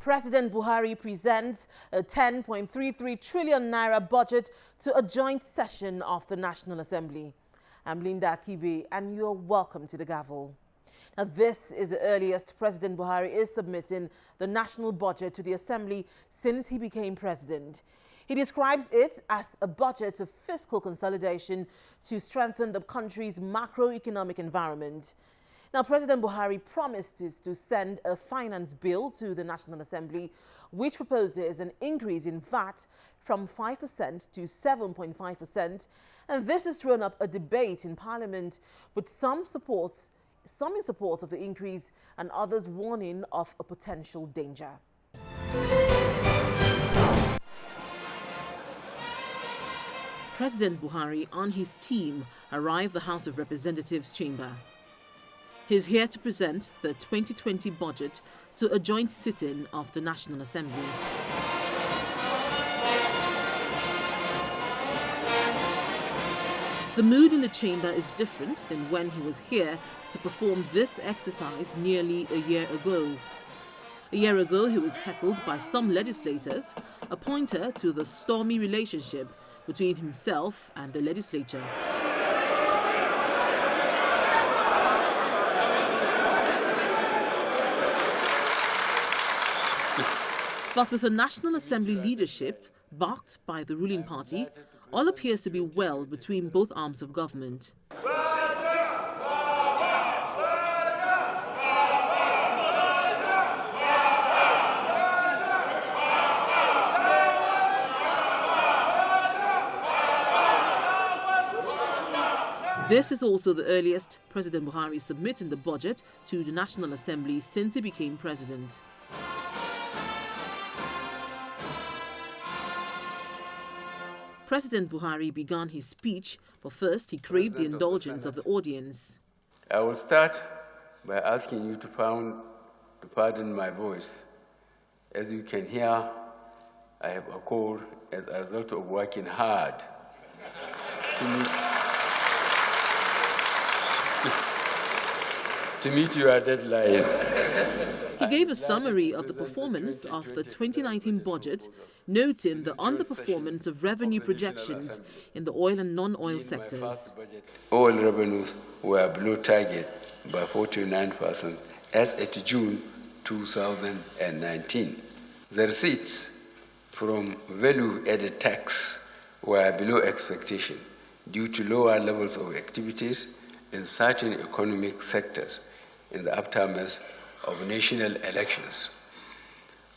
President Buhari presents a 10.33 trillion naira budget to a joint session of the National Assembly. I'm Linda Akibe, and you're welcome to the gavel. Now, this is the earliest President Buhari is submitting the national budget to the Assembly since he became president. He describes it as a budget of fiscal consolidation to strengthen the country's macroeconomic environment. Now, President Buhari promised to send a finance bill to the National Assembly, which proposes an increase in VAT from 5% to 7.5%. And this has thrown up a debate in Parliament, with some in support of the increase and others warning of a potential danger. President Buhari and his team arrived at the House of Representatives chamber. He's here to present the 2020 budget to a joint sitting of the National Assembly. The mood in the chamber is different than when he was here to perform this exercise nearly a year ago. A year ago, he was heckled by some legislators, a pointer to the stormy relationship between himself and the legislature. But with the National Assembly leadership, backed by the ruling party, all appears to be well between both arms of government. This is also the earliest President Buhari is submitting the budget to the National Assembly since he became president. President Buhari began his speech, but first he craved the indulgence of the audience. I will start by asking you to pardon my voice. As you can hear, I have a cold as a result of working hard to meet your deadline. He gave a summary of the performance of the 2019 budget, noting the underperformance of revenue projections in the oil and non-oil sectors. Oil revenues were below target by 49% as at June 2019. The receipts from value-added tax were below expectation due to lower levels of activities in certain economic sectors in the aftermath of national elections.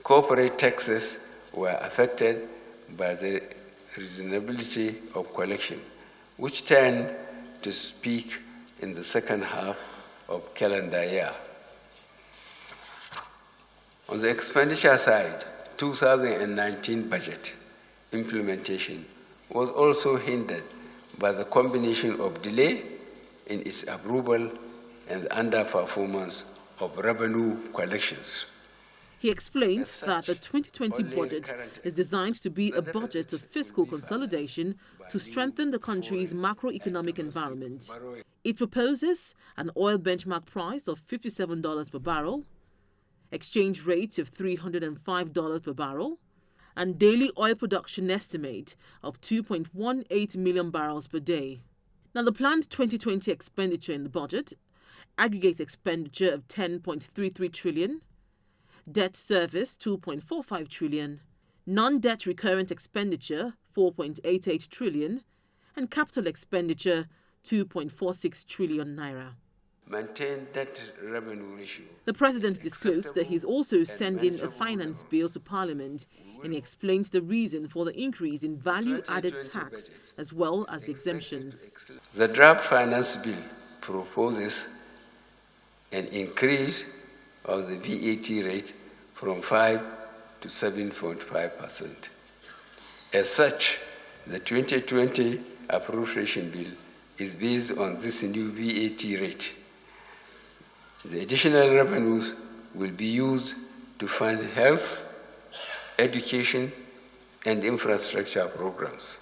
Corporate taxes were affected by the reasonability of collections, which tend to peak in the second half of calendar year. On the expenditure side, 2019 budget implementation was also hindered by the combination of delay in its approval and underperformance of revenue collections. He explained that the 2020 budget is designed to be a budget of fiscal consolidation to strengthen the country's macroeconomic environment. It proposes an oil benchmark price of $57 per barrel, exchange rates of $305 per barrel, and daily oil production estimate of 2.18 million barrels per day. Now, the planned 2020 expenditure in the budget: aggregate expenditure of 10.33 trillion, debt service 2.45 trillion, non-debt recurrent expenditure 4.88 trillion, and capital expenditure 2.46 trillion naira. Maintain debt revenue ratio. The president disclosed that he's also sending a finance bill to Parliament, and he explained the reason for the increase in value-added tax as well as the exemptions. The draft finance bill proposes an increase of the VAT rate from 5 to 7.5%. As such, the 2020 appropriation bill is based on this new VAT rate. The additional revenues will be used to fund health, education, and infrastructure programs.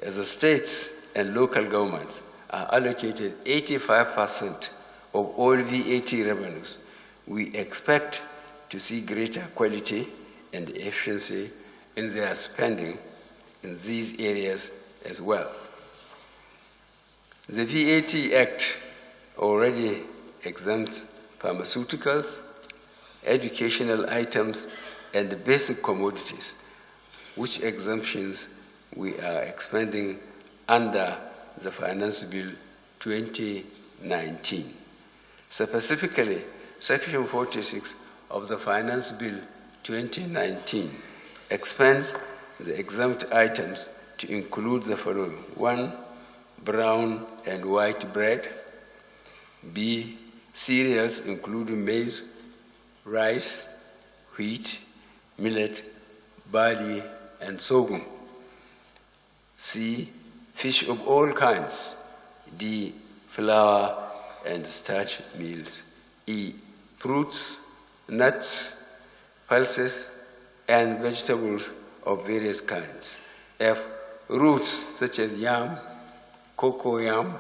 As the states and local governments are allocated 85% of all VAT revenues, we expect to see greater quality and efficiency in their spending in these areas as well. The VAT Act already exempts pharmaceuticals, educational items, and basic commodities, which exemptions we are expanding under the Finance Bill 2019. Specifically, Section 46 of the Finance Bill 2019 expands the exempt items to include the following: 1, brown and white bread; B, cereals including maize, rice, wheat, millet, barley, and sorghum; C, fish of all kinds; D, flour and starch meals; E, fruits, nuts, pulses, and vegetables of various kinds; F, roots such as yam, cocoa yam,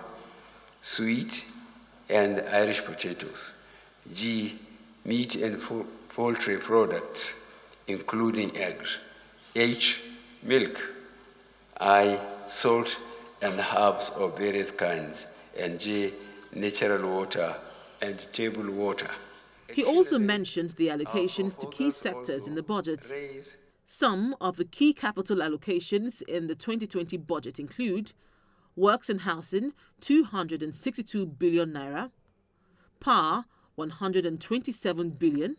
sweet, and Irish potatoes; G, meat and poultry products, including eggs; H, milk; I, salt and herbs of various kinds; and J, natural water and table water. He also mentioned the allocations to key sectors in the budget. Some of the key capital allocations in the 2020 budget include Works and Housing, 262 billion naira, Power, 127 billion,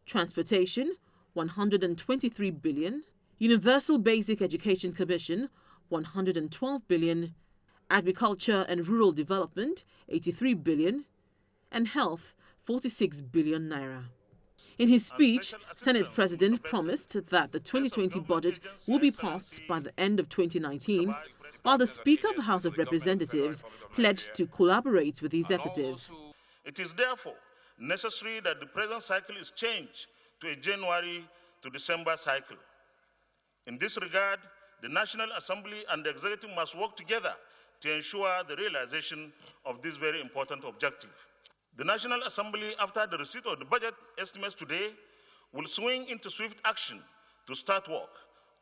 Transportation, 123 billion, Universal Basic Education Commission, 112 billion, Agriculture and Rural Development, 83 billion, and Health, 46 billion naira. In his speech, Senate President promised that the 2020 budget will be passed by the end of 2019, while the Speaker of the House of Representatives pledged to collaborate with the executive. It is therefore necessary that the present cycle is changed to a January to December cycle. In this regard, the National Assembly and the executive must work together to ensure the realization of this very important objective. The National Assembly, after the receipt of the budget estimates today, will swing into swift action to start work.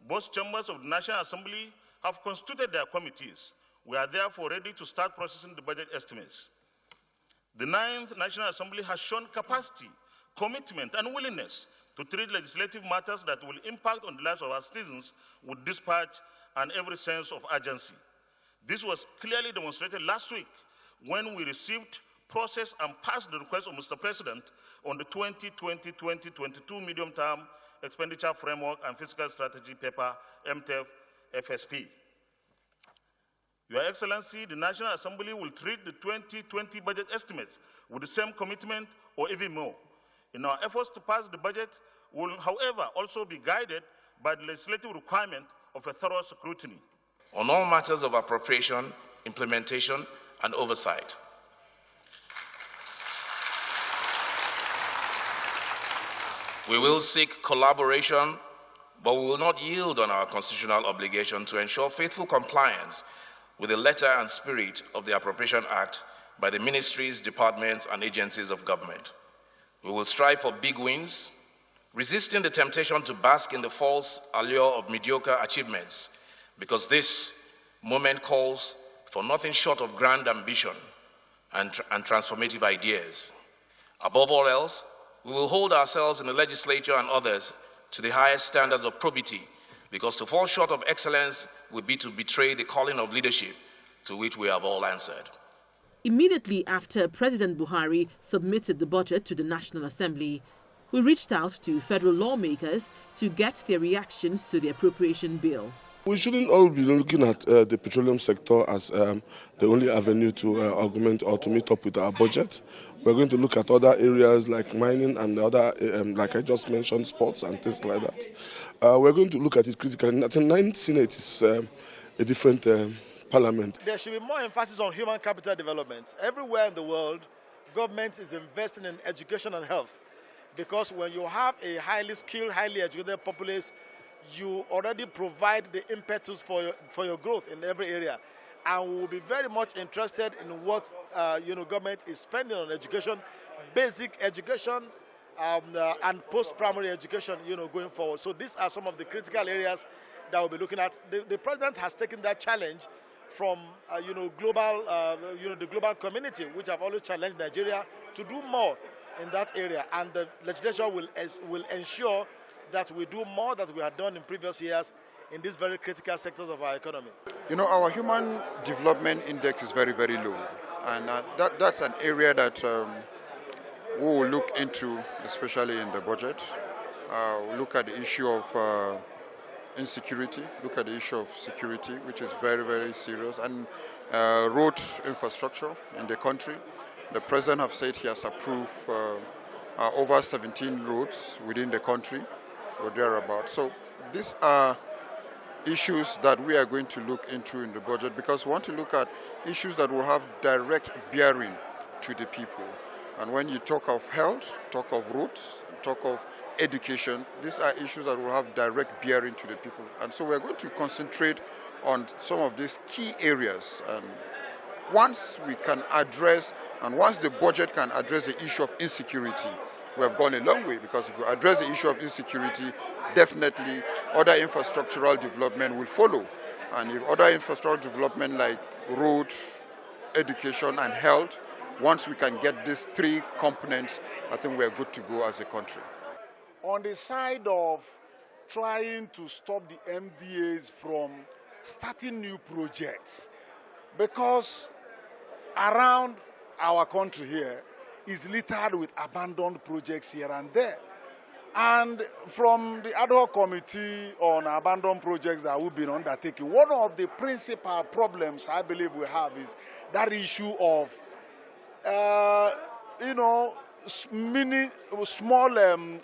Both chambers of the National Assembly have constituted their committees. We are therefore ready to start processing the budget estimates. The 9th National Assembly has shown capacity, commitment, and willingness to treat legislative matters that will impact on the lives of our citizens with dispatch and every sense of urgency. This was clearly demonstrated last week when we received, processed, and passed the request of Mr. President on the 2020-2022 Medium-Term Expenditure Framework and Fiscal Strategy Paper, MTEF FSP. Your Excellency, the National Assembly will treat the 2020 budget estimates with the same commitment or even more. In our efforts to pass the budget, we will, however, also be guided by the legislative requirement of a thorough scrutiny on all matters of appropriation, implementation, and oversight. We will seek collaboration, but we will not yield on our constitutional obligation to ensure faithful compliance with the letter and spirit of the Appropriation Act by the ministries, departments, and agencies of government. We will strive for big wins, resisting the temptation to bask in the false allure of mediocre achievements, because this moment calls for nothing short of grand ambition and transformative ideas. Above all else, we will hold ourselves in the legislature and others to the highest standards of probity, because to fall short of excellence would be to betray the calling of leadership to which we have all answered. Immediately after President Buhari submitted the budget to the National Assembly, we reached out to federal lawmakers to get their reactions to the appropriation bill. We shouldn't all be looking at the petroleum sector as the only avenue to augment or to meet up with our budget. We're going to look at other areas like mining and other, like I just mentioned, sports and things like that. We're going to look at it critically. The 9th Senate is a different parliament. There should be more emphasis on human capital development. Everywhere in the world, government is investing in education and health, because when you have a highly skilled, highly educated populace, you already provide the impetus for your growth in every area. And we will be very much interested in what government is spending on education, basic education, and post-primary education, going forward. So these are some of the critical areas that we'll be looking at. The president has taken that challenge from, global, the global community, which have always challenged Nigeria to do more in that area. And the legislature will ensure that we do more than we have done in previous years in these very critical sectors of our economy. Our Human Development Index is very, very low. And that's an area that we will look into, especially in the budget. We'll look at the issue of insecurity, look at the issue of security, which is very, very serious, and road infrastructure in the country. The president has said he has approved over 17 roads within the country or thereabout. So these are issues that we are going to look into in the budget, because we want to look at issues that will have direct bearing to the people. And when you talk of health, talk of roads, talk of education, these are issues that will have direct bearing to the people. And so we're going to concentrate on some of these key areas. And once we can address, and once the budget can address the issue of insecurity, we have gone a long way, because if we address the issue of insecurity, definitely other infrastructural development will follow. And if other infrastructural development like road, education, and health, once we can get these three components, I think we're good to go as a country. On the side of trying to stop the MDAs from starting new projects, because around our country here is littered with abandoned projects here and there. And from the ad hoc committee on abandoned projects that we've been undertaking, one of the principal problems I believe we have is that issue of small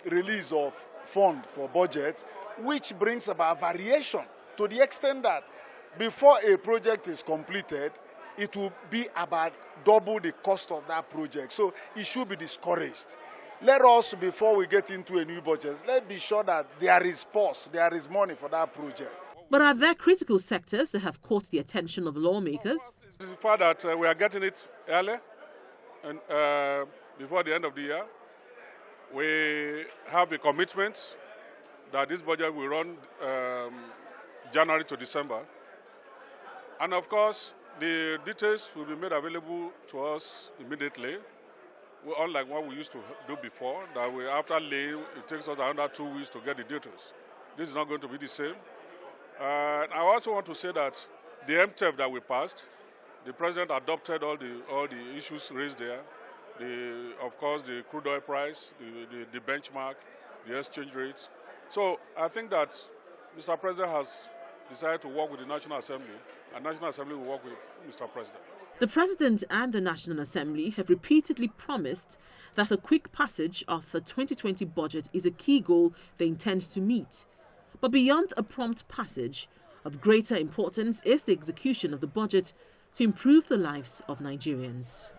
release of fund for budget, which brings about variation to the extent that before a project is completed, it will be about double the cost of that project. So it should be discouraged. Let us, before we get into a new budget, let's be sure that there is pause, there is money for that project. But are there critical sectors that have caught the attention of lawmakers? The fact that we are getting it early, and before the end of the year, we have a commitment that this budget will run January to December. And of course, the details will be made available to us immediately, unlike what we used to do before, that after laying, it takes us another 2 weeks to get the details. This is not going to be the same. I also want to say that the MTEF that we passed, the president adopted all the issues raised there. Of course, the crude oil price, the benchmark, the exchange rates. So I think that Mr. President has decided to work with the National Assembly, and National Assembly will work with Mr. President. The President and the National Assembly have repeatedly promised that a quick passage of the 2020 budget is a key goal they intend to meet. But beyond a prompt passage, of greater importance is the execution of the budget to improve the lives of Nigerians.